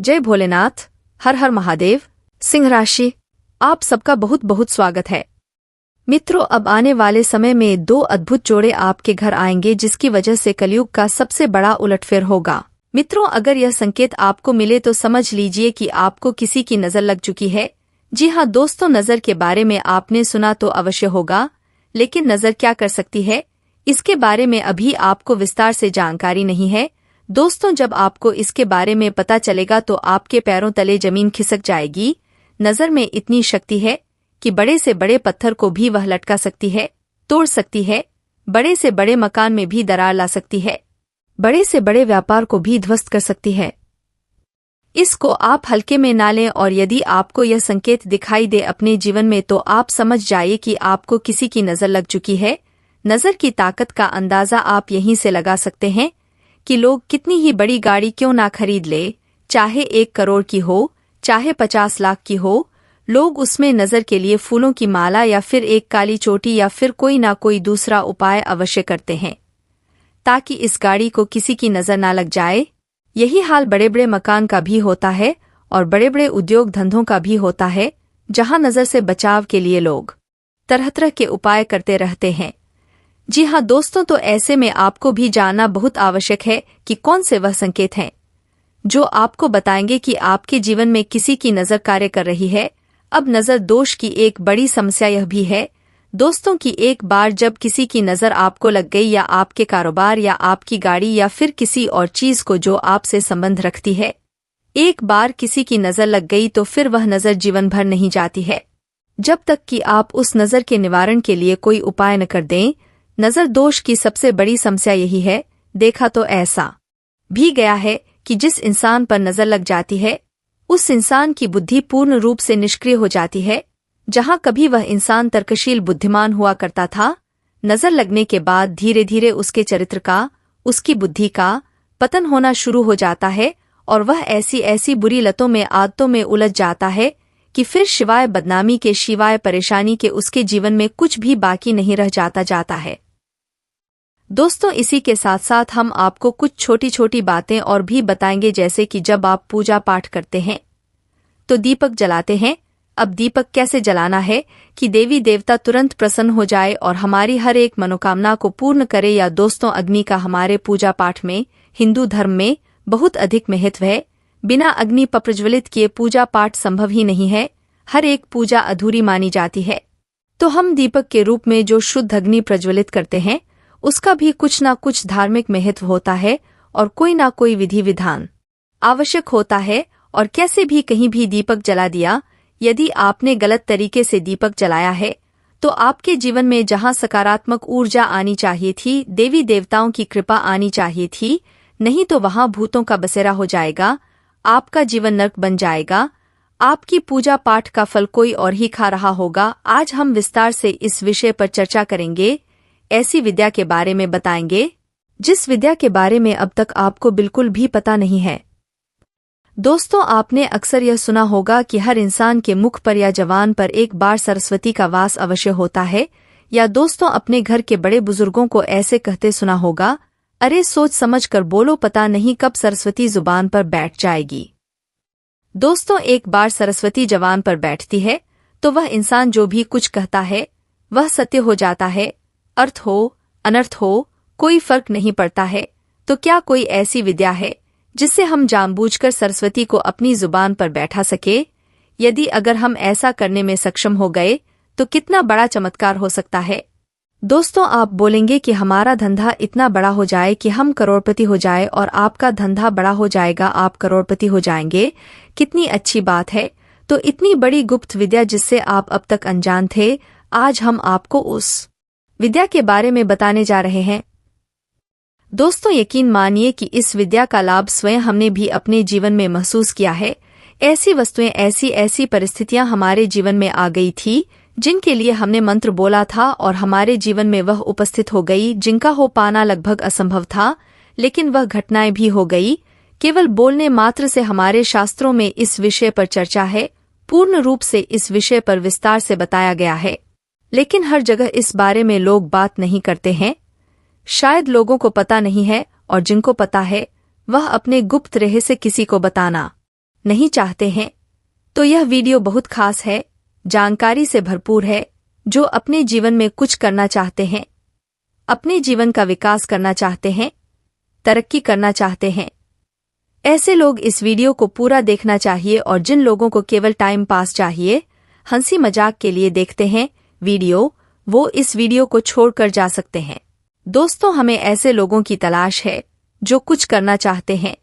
जय भोलेनाथ। हर हर महादेव। सिंह राशि, आप सबका बहुत बहुत स्वागत है। मित्रों, अब आने वाले समय में दो अद्भुत जोड़े आपके घर आएंगे जिसकी वजह से कलयुग का सबसे बड़ा उलटफेर होगा। मित्रों, अगर यह संकेत आपको मिले तो समझ लीजिए कि आपको किसी की नजर लग चुकी है। जी हाँ दोस्तों, नजर के बारे में आपने सुना तो अवश्य होगा, लेकिन नजर क्या कर सकती है इसके बारे में अभी आपको विस्तार से जानकारी नहीं है। दोस्तों, जब आपको इसके बारे में पता चलेगा तो आपके पैरों तले जमीन खिसक जाएगी। नजर में इतनी शक्ति है कि बड़े से बड़े पत्थर को भी वह लटका सकती है, तोड़ सकती है, बड़े से बड़े मकान में भी दरार ला सकती है, बड़े से बड़े व्यापार को भी ध्वस्त कर सकती है। इसको आप हल्के में ना लें, और यदि आपको यह संकेत दिखाई दे अपने जीवन में तो आप समझ जाइए कि आपको किसी की नजर लग चुकी है। नजर की ताकत का अंदाजा आप यहीं से लगा सकते हैं कि लोग कितनी ही बड़ी गाड़ी क्यों ना खरीद ले, चाहे 1 करोड़ की हो, चाहे 50 लाख की हो, लोग उसमें नजर के लिए फूलों की माला या फिर एक काली चोटी या फिर कोई ना कोई दूसरा उपाय अवश्य करते हैं ताकि इस गाड़ी को किसी की नजर ना लग जाए। यही हाल बड़े बड़े मकान का भी होता है और बड़े बड़े उद्योग धंधों का भी होता है, जहां नजर से बचाव के लिए लोग तरह तरह के उपाय करते रहते हैं। जी हाँ दोस्तों, तो ऐसे में आपको भी जानना बहुत आवश्यक है कि कौन से वह संकेत हैं जो आपको बताएंगे कि आपके जीवन में किसी की नजर कार्य कर रही है। अब नजर दोष की एक बड़ी समस्या यह भी है दोस्तों कि एक बार जब किसी की नजर आपको लग गई, या आपके कारोबार या आपकी गाड़ी या फिर किसी और चीज को जो आपसे संबंध रखती है, एक बार किसी की नजर लग गई तो फिर वह नजर जीवन भर नहीं जाती है, जब तक कि आप उस नजर के निवारण के लिए कोई उपाय न कर दें। नजर दोष की सबसे बड़ी समस्या यही है। देखा तो ऐसा भी गया है कि जिस इंसान पर नजर लग जाती है उस इंसान की बुद्धि पूर्ण रूप से निष्क्रिय हो जाती है। जहां कभी वह इंसान तर्कशील बुद्धिमान हुआ करता था, नजर लगने के बाद धीरे धीरे उसके चरित्र का, उसकी बुद्धि का पतन होना शुरू हो जाता है और वह ऐसी ऐसी बुरी लतों में, आदतों में उलझ जाता है कि फिर शिवाय बदनामी के, शिवाय परेशानी के उसके जीवन में कुछ भी बाकी नहीं रह जाता है। दोस्तों, इसी के साथ साथ हम आपको कुछ छोटी छोटी बातें और भी बताएंगे, जैसे कि जब आप पूजा पाठ करते हैं तो दीपक जलाते हैं। अब दीपक कैसे जलाना है कि देवी देवता तुरंत प्रसन्न हो जाए और हमारी हर एक मनोकामना को पूर्ण करे। या दोस्तों, अग्नि का हमारे पूजा पाठ में, हिंदू धर्म में बहुत अधिक महत्व है। बिना अग्नि पर प्रज्वलित किए पूजा पाठ संभव ही नहीं है। हर एक पूजा अधूरी मानी जाती है। तो हम दीपक के रूप में जो शुद्ध अग्नि प्रज्वलित करते हैं उसका भी कुछ ना कुछ धार्मिक महत्व होता है और कोई ना कोई विधि विधान आवश्यक होता है। और कैसे भी कहीं भी दीपक जला दिया, यदि आपने गलत तरीके से दीपक जलाया है तो आपके जीवन में जहां सकारात्मक ऊर्जा आनी चाहिए थी, देवी देवताओं की कृपा आनी चाहिए थी, नहीं तो वहां भूतों का बसेरा हो जाएगा। आपका जीवन नर्क बन जाएगा। आपकी पूजा पाठ का फल कोई और ही खा रहा होगा। आज हम विस्तार से इस विषय पर चर्चा करेंगे। ऐसी विद्या के बारे में बताएंगे जिस विद्या के बारे में अब तक आपको बिल्कुल भी पता नहीं है। दोस्तों, आपने अक्सर यह सुना होगा कि हर इंसान के मुख पर या जबान पर एक बार सरस्वती का वास अवश्य होता है। या दोस्तों, अपने घर के बड़े बुजुर्गों को ऐसे कहते सुना होगा, अरे सोच समझ कर बोलो, पता नहीं कब सरस्वती जुबान पर बैठ जाएगी। दोस्तों, एक बार सरस्वती जबान पर बैठती है तो वह इंसान जो भी कुछ कहता है वह सत्य हो जाता है। अर्थ हो, अनर्थ हो, कोई फर्क नहीं पड़ता है। तो क्या कोई ऐसी विद्या है जिससे हम जानबूझकर सरस्वती को अपनी जुबान पर बैठा सके? यदि अगर हम ऐसा करने में सक्षम हो गए तो कितना बड़ा चमत्कार हो सकता है। दोस्तों, आप बोलेंगे कि हमारा धंधा इतना बड़ा हो जाए कि हम करोड़पति हो जाए, और आपका धंधा बड़ा हो जाएगा, आप करोड़पति हो जाएंगे। कितनी अच्छी बात है। तो इतनी बड़ी गुप्त विद्या जिससे आप अब तक अनजान थे, आज हम आपको उस विद्या के बारे में बताने जा रहे हैं। दोस्तों, यकीन मानिए कि इस विद्या का लाभ स्वयं हमने भी अपने जीवन में महसूस किया है। ऐसी वस्तुएं, ऐसी ऐसी परिस्थितियां हमारे जीवन में आ गई थी जिनके लिए हमने मंत्र बोला था और हमारे जीवन में वह उपस्थित हो गई जिनका हो पाना लगभग असंभव था, लेकिन वह घटनाएं भी हो गई। केवल बोलने मात्र से हमारे शास्त्रों में इस विषय पर चर्चा है। पूर्ण रूप से इस विषय पर विस्तार से बताया गया है, लेकिन हर जगह इस बारे में लोग बात नहीं करते हैं। शायद लोगों को पता नहीं है, और जिनको पता है वह अपने गुप्त रहस्य किसी को बताना नहीं चाहते हैं तो यह वीडियो बहुत खास है, जानकारी से भरपूर है। जो अपने जीवन में कुछ करना चाहते हैं, अपने जीवन का विकास करना चाहते हैं, तरक्की करना चाहते हैं, ऐसे लोग इस वीडियो को पूरा देखना चाहिए। और जिन लोगों को केवल टाइम पास चाहिए, हंसी मजाक के लिए देखते हैं वीडियो, वो इस वीडियो को छोड़कर जा सकते हैं। दोस्तों, हमें ऐसे लोगों की तलाश है जो कुछ करना चाहते हैं,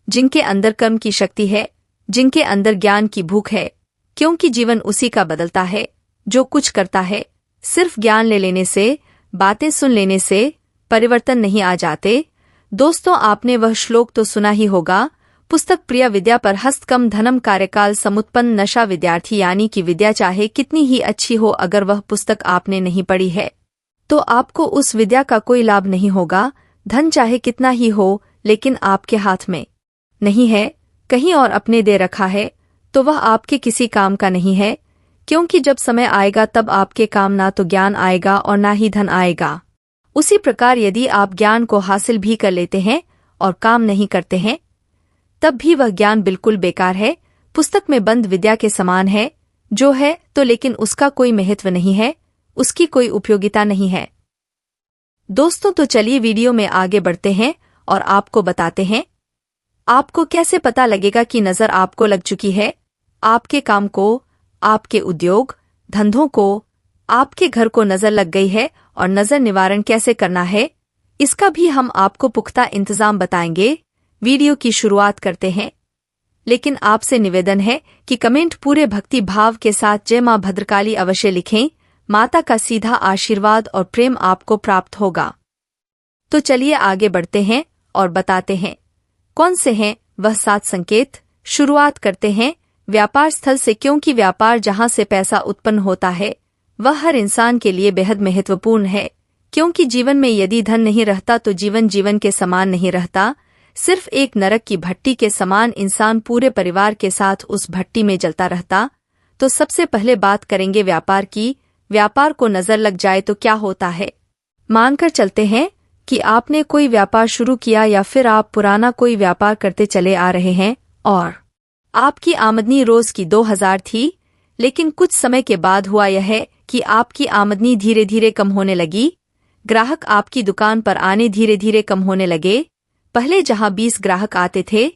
जिनके अंदर कर्म की शक्ति है, जिनके अंदर ज्ञान की भूख है, क्योंकि जीवन उसी का बदलता है जो कुछ करता है। सिर्फ ज्ञान ले लेने से, बातें सुन लेने से परिवर्तन नहीं आ जाते। दोस्तों, आपने वह श्लोक तो सुना ही होगा, पुस्तक प्रिय विद्या पर हस्तकम धनम कार्यकाल समुत्पन्न नशा। विद्यार्थी यानी कि विद्या चाहे कितनी ही अच्छी हो, अगर वह पुस्तक आपने नहीं पढ़ी है तो आपको उस विद्या का कोई लाभ नहीं होगा। धन चाहे कितना ही हो, लेकिन आपके हाथ में नहीं है, कहीं और अपने दे रखा है, तो वह आपके किसी काम का नहीं है। क्योंकि जब समय आएगा तब आपके काम ना तो ज्ञान आएगा और ना ही धन आएगा। उसी प्रकार यदि आप ज्ञान को हासिल भी कर लेते हैं और काम नहीं करते हैं, तब भी वह ज्ञान बिल्कुल बेकार है, पुस्तक में बंद विद्या के समान है। जो है तो लेकिन उसका कोई महत्व नहीं है, उसकी कोई उपयोगिता नहीं है। दोस्तों, तो चलिए वीडियो में आगे बढ़ते हैं और आपको बताते हैं आपको कैसे पता लगेगा कि नजर आपको लग चुकी है, आपके काम को, आपके उद्योग धंधों को, आपके घर को नजर लग गई है। और नजर निवारण कैसे करना है, इसका भी हम आपको पुख्ता इंतजाम बताएंगे। वीडियो की शुरुआत करते हैं, लेकिन आपसे निवेदन है कि कमेंट पूरे भक्ति भाव के साथ जय मां भद्रकाली अवश्य लिखें। माता का सीधा आशीर्वाद और प्रेम आपको प्राप्त होगा। तो चलिए आगे बढ़ते हैं और बताते हैं कौन से हैं वह 7 संकेत। शुरुआत करते हैं व्यापार स्थल से, क्योंकि व्यापार जहां से पैसा उत्पन्न होता है वह हर इंसान के लिए बेहद महत्वपूर्ण है। क्योंकि जीवन में यदि धन नहीं रहता तो जीवन के समान नहीं रहता। सिर्फ एक नरक की भट्टी के समान इंसान पूरे परिवार के साथ उस भट्टी में जलता रहता। तो सबसे पहले बात करेंगे व्यापार की। व्यापार को नजर लग जाए तो क्या होता है। मानकर चलते हैं कि आपने कोई व्यापार शुरू किया या फिर आप पुराना कोई व्यापार करते चले आ रहे हैं और आपकी आमदनी रोज की 2000 थी, लेकिन कुछ समय के बाद हुआ यह है कि आपकी आमदनी धीरे धीरे कम होने लगी। ग्राहक आपकी दुकान पर आने धीरे धीरे कम होने लगे। पहले जहां 20 ग्राहक आते थे,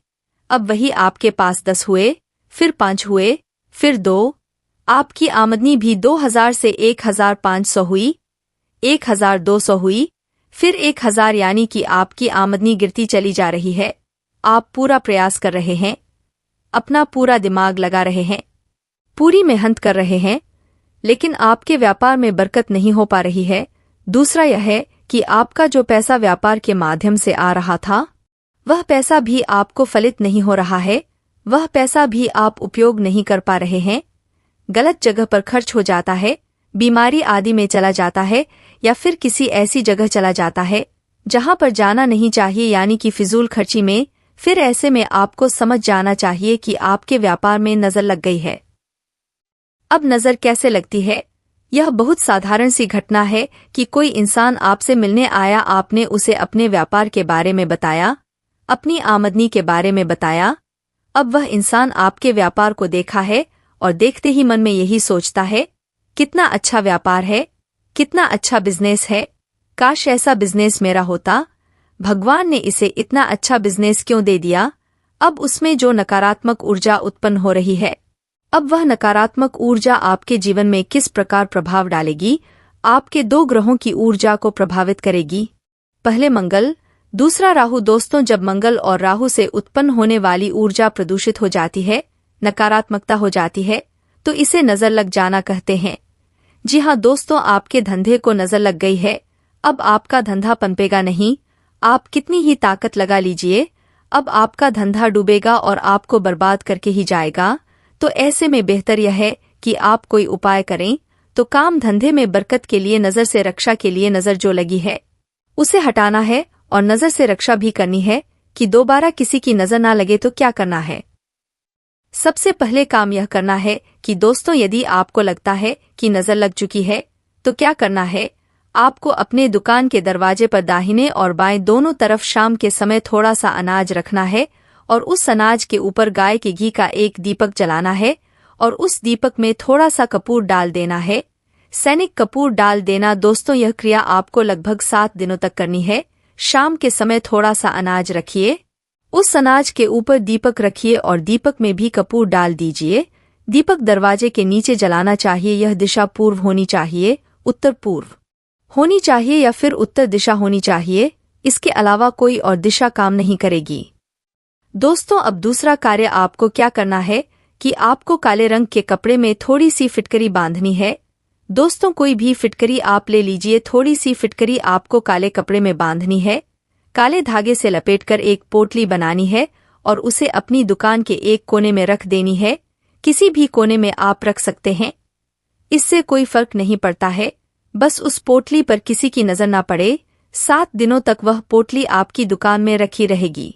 अब वही आपके पास 10 हुए, फिर 5 हुए, फिर 2। आपकी आमदनी भी 2000 से 1500 हुई, 1200 हुई, फिर 1000, यानी कि आपकी आमदनी गिरती चली जा रही है। आप पूरा प्रयास कर रहे हैं, अपना पूरा दिमाग लगा रहे हैं, पूरी मेहनत कर रहे हैं, लेकिन आपके व्यापार में बरकत नहीं हो पा रही है। दूसरा यह है कि आपका जो पैसा व्यापार के माध्यम से आ रहा था, वह पैसा भी आपको फलित नहीं हो रहा है, वह पैसा भी आप उपयोग नहीं कर पा रहे हैं। गलत जगह पर खर्च हो जाता है, बीमारी आदि में चला जाता है, या फिर किसी ऐसी जगह चला जाता है जहां पर जाना नहीं चाहिए, यानी कि फिजूल खर्ची में। फिर ऐसे में आपको समझ जाना चाहिए कि आपके व्यापार में नजर लग गई है। अब नजर कैसे लगती है, यह बहुत साधारण सी घटना है कि कोई इंसान आपसे मिलने आया, आपने उसे अपने व्यापार के बारे में बताया, अपनी आमदनी के बारे में बताया। अब वह इंसान आपके व्यापार को देखा है और देखते ही मन में यही सोचता है, कितना अच्छा व्यापार है, कितना अच्छा बिजनेस है, काश ऐसा बिजनेस मेरा होता, भगवान ने इसे इतना अच्छा बिजनेस क्यों दे दिया। अब उसमें जो नकारात्मक ऊर्जा उत्पन्न हो रही है, अब वह नकारात्मक ऊर्जा आपके जीवन में किस प्रकार प्रभाव डालेगी, आपके 2 ग्रहों की ऊर्जा को प्रभावित करेगी। पहले मंगल, दूसरा राहु। दोस्तों, जब मंगल और राहु से उत्पन्न होने वाली ऊर्जा प्रदूषित हो जाती है, नकारात्मकता हो जाती है, तो इसे नजर लग जाना कहते हैं। जी हाँ दोस्तों, आपके धंधे को नजर लग गई है। अब आपका धंधा पनपेगा नहीं, आप कितनी ही ताकत लगा लीजिए, अब आपका धंधा डूबेगा और आपको बर्बाद करके ही जाएगा। तो ऐसे में बेहतर यह है कि आप कोई उपाय करें। तो काम धंधे में बरकत के लिए, नजर से रक्षा के लिए, नजर जो लगी है उसे हटाना है और नजर से रक्षा भी करनी है कि दोबारा किसी की नजर ना लगे। तो क्या करना है, सबसे पहले काम यह करना है कि दोस्तों, यदि आपको लगता है कि नजर लग चुकी है तो क्या करना है, आपको अपने दुकान के दरवाजे पर दाहिने और बाएं दोनों तरफ शाम के समय थोड़ा सा अनाज रखना है और उस अनाज के ऊपर गाय के घी का एक दीपक जलाना है और उस दीपक में थोड़ा सा कपूर डाल देना है। सैनिक कपूर डाल देना। दोस्तों, यह क्रिया आपको लगभग 7 दिनों तक करनी है। शाम के समय थोड़ा सा अनाज रखिए, उस अनाज के ऊपर दीपक रखिए और दीपक में भी कपूर डाल दीजिए। दीपक दरवाजे के नीचे जलाना चाहिए। यह दिशा पूर्व होनी चाहिए, उत्तर पूर्व होनी चाहिए या फिर उत्तर दिशा होनी चाहिए। इसके अलावा कोई और दिशा काम नहीं करेगी। दोस्तों, अब दूसरा कार्य आपको क्या करना है कि आपको काले रंग के कपड़े में थोड़ी सी फिटकरी बांधनी है। दोस्तों, कोई भी फिटकरी आप ले लीजिए। थोड़ी सी फिटकरी आपको काले कपड़े में बांधनी है। काले धागे से लपेटकर एक पोटली बनानी है और उसे अपनी दुकान के एक कोने में रख देनी है। किसी भी कोने में आप रख सकते हैं, इससे कोई फर्क नहीं पड़ता है। बस उस पोटली पर किसी की नजर ना पड़े। 7 दिनों तक वह पोटली आपकी दुकान में रखी रहेगी।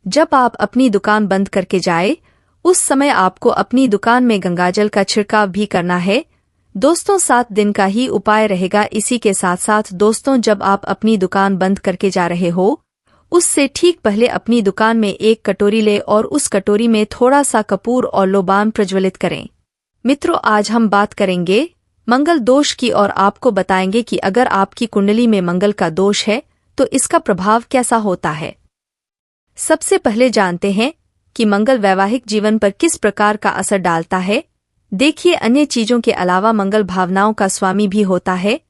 जब आप अपनी दुकान बंद करके जाए, उस समय आपको अपनी दुकान में गंगाजल का छिड़काव भी करना है। दोस्तों, 7 दिन का ही उपाय रहेगा। इसी के साथ साथ दोस्तों, जब आप अपनी दुकान बंद करके जा रहे हो, उससे ठीक पहले अपनी दुकान में एक कटोरी ले और उस कटोरी में थोड़ा सा कपूर और लोबान प्रज्वलित करें। मित्रों, आज हम बात करेंगे मंगल दोष की और आपको बताएंगे कि अगर आपकी कुंडली में मंगल का दोष है तो इसका प्रभाव कैसा होता है। सबसे पहले जानते हैं कि मंगल वैवाहिक जीवन पर किस प्रकार का असर डालता है। देखिए, अन्य चीजों के अलावा मंगल भावनाओं का स्वामी भी होता है,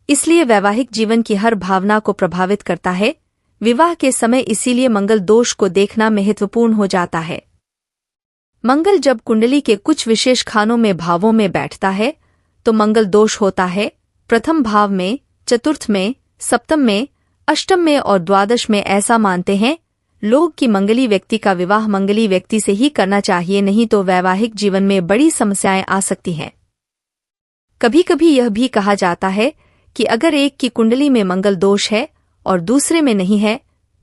इसलिए वैवाहिक जीवन की हर भावना को प्रभावित करता है। विवाह के समय इसीलिए मंगल दोष को देखना महत्वपूर्ण हो जाता है। मंगल जब कुंडली के कुछ विशेष खानों में भावों में बैठता है तो मंगल दोष होता है। प्रथम भाव में, चतुर्थ में, सप्तम में, अष्टम में और द्वादश में। ऐसा मानते हैं लोग कि मंगली व्यक्ति का विवाह मंगली व्यक्ति से ही करना चाहिए, नहीं तो वैवाहिक जीवन में बड़ी समस्याएं आ सकती हैं। कभी कभी यह भी कहा जाता है कि अगर एक की कुंडली में मंगल दोष है और दूसरे में नहीं है,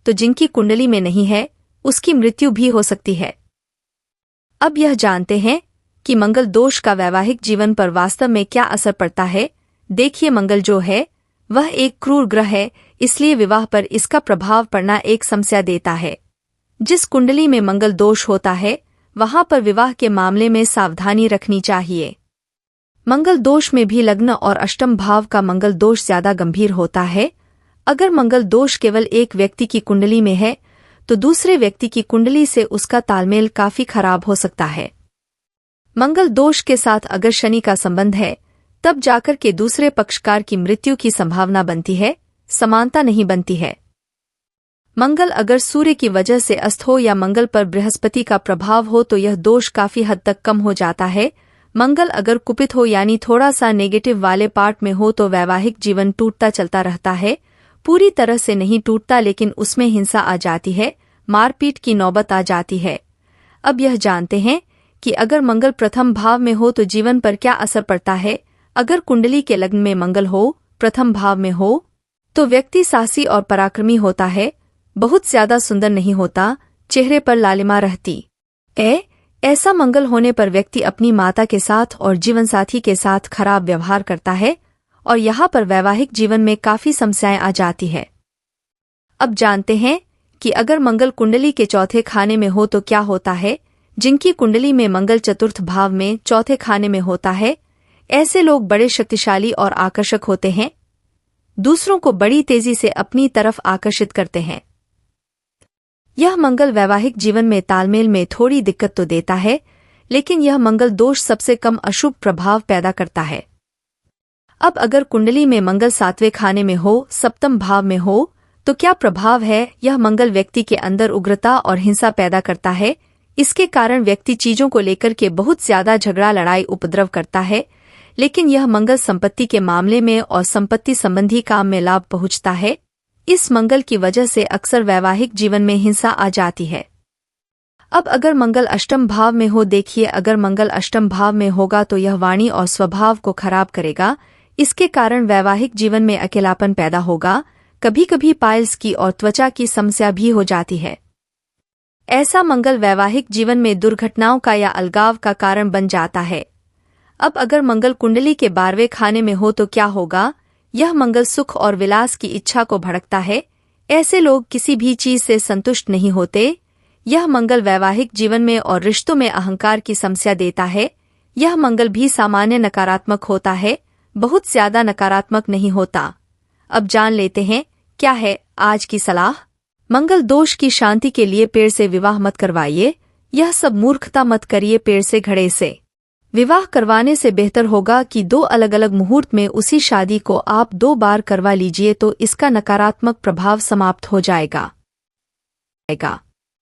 तो जिनकी कुंडली में नहीं है उसकी मृत्यु भी हो सकती है। अब यह जानते हैं कि मंगल दोष का वैवाहिक जीवन पर वास्तव में क्या असर पड़ता है। देखिए, मंगल जो है वह एक क्रूर ग्रह है, इसलिए विवाह पर इसका प्रभाव पड़ना एक समस्या देता है। जिस कुंडली में मंगल दोष होता है वहां पर विवाह के मामले में सावधानी रखनी चाहिए। मंगल दोष में भी लग्न और अष्टम भाव का मंगल दोष ज्यादा गंभीर होता है। अगर मंगल दोष केवल एक व्यक्ति की कुंडली में है तो दूसरे व्यक्ति की कुंडली से उसका तालमेल काफी खराब हो सकता है। मंगल दोष के साथ अगर शनि का संबंध है तब जाकर के दूसरे पक्षकार की मृत्यु की संभावना बनती है, समानता नहीं बनती है। मंगल अगर सूर्य की वजह से अस्त हो या मंगल पर बृहस्पति का प्रभाव हो तो यह दोष काफी हद तक कम हो जाता है। मंगल अगर कुपित हो यानी थोड़ा सा नेगेटिव वाले पार्ट में हो तो वैवाहिक जीवन टूटता चलता रहता है। पूरी तरह से नहीं टूटता, लेकिन उसमें हिंसा आ जाती है, मारपीट की नौबत आ जाती है। अब यह जानते हैं कि अगर मंगल प्रथम भाव में हो तो जीवन पर क्या असर पड़ता है। अगर कुंडली के लग्न में मंगल हो, प्रथम भाव में हो, तो व्यक्ति साहसी और पराक्रमी होता है, बहुत ज्यादा सुंदर नहीं होता, चेहरे पर लालिमा रहती ऐसा मंगल होने पर व्यक्ति अपनी माता के साथ और जीवनसाथी के साथ खराब व्यवहार करता है और यहाँ पर वैवाहिक जीवन में काफी समस्याएं आ जाती है। अब जानते हैं कि अगर मंगल कुंडली के चौथे खाने में हो तो क्या होता है। जिनकी कुंडली में मंगल चतुर्थ भाव में चौथे खाने में होता है, ऐसे लोग बड़े शक्तिशाली और आकर्षक होते हैं, दूसरों को बड़ी तेजी से अपनी तरफ आकर्षित करते हैं। यह मंगल वैवाहिक जीवन में तालमेल में थोड़ी दिक्कत तो देता है, लेकिन यह मंगल दोष सबसे कम अशुभ प्रभाव पैदा करता है। अब अगर कुंडली में मंगल 7वें खाने में हो, सप्तम भाव में हो, तो क्या प्रभाव है। यह मंगल व्यक्ति के अंदर उग्रता और हिंसा पैदा करता है। इसके कारण व्यक्ति चीजों को लेकर के बहुत ज्यादा झगड़ा, लड़ाई, उपद्रव करता है। लेकिन यह मंगल संपत्ति के मामले में और संपत्ति संबंधी काम में लाभ पहुंचता है। इस मंगल की वजह से अक्सर वैवाहिक जीवन में हिंसा आ जाती है। अब अगर मंगल अष्टम भाव में हो, देखिए, अगर मंगल अष्टम भाव में होगा तो यह वाणी और स्वभाव को खराब करेगा। इसके कारण वैवाहिक जीवन में अकेलापन पैदा होगा। कभी कभी पाइल्स की और त्वचा की समस्या भी हो जाती है। ऐसा मंगल वैवाहिक जीवन में दुर्घटनाओं का या अलगाव का कारण बन जाता है। अब अगर मंगल कुंडली के 12वें खाने में हो तो क्या होगा। यह मंगल सुख और विलास की इच्छा को भड़कता है। ऐसे लोग किसी भी चीज से संतुष्ट नहीं होते। यह मंगल वैवाहिक जीवन में और रिश्तों में अहंकार की समस्या देता है। यह मंगल भी सामान्य नकारात्मक होता है, बहुत ज्यादा नकारात्मक नहीं होता। अब जान लेते हैं क्या है आज की सलाह। मंगल दोष की शांति के लिए पेड़ से विवाह मत करवाइए। यह सब मूर्खता मत करिए। पेड़ से घड़े से विवाह करवाने से बेहतर होगा कि 2 अलग अलग मुहूर्त में उसी शादी को आप 2 बार करवा लीजिए, तो इसका नकारात्मक प्रभाव समाप्त हो जाएगा।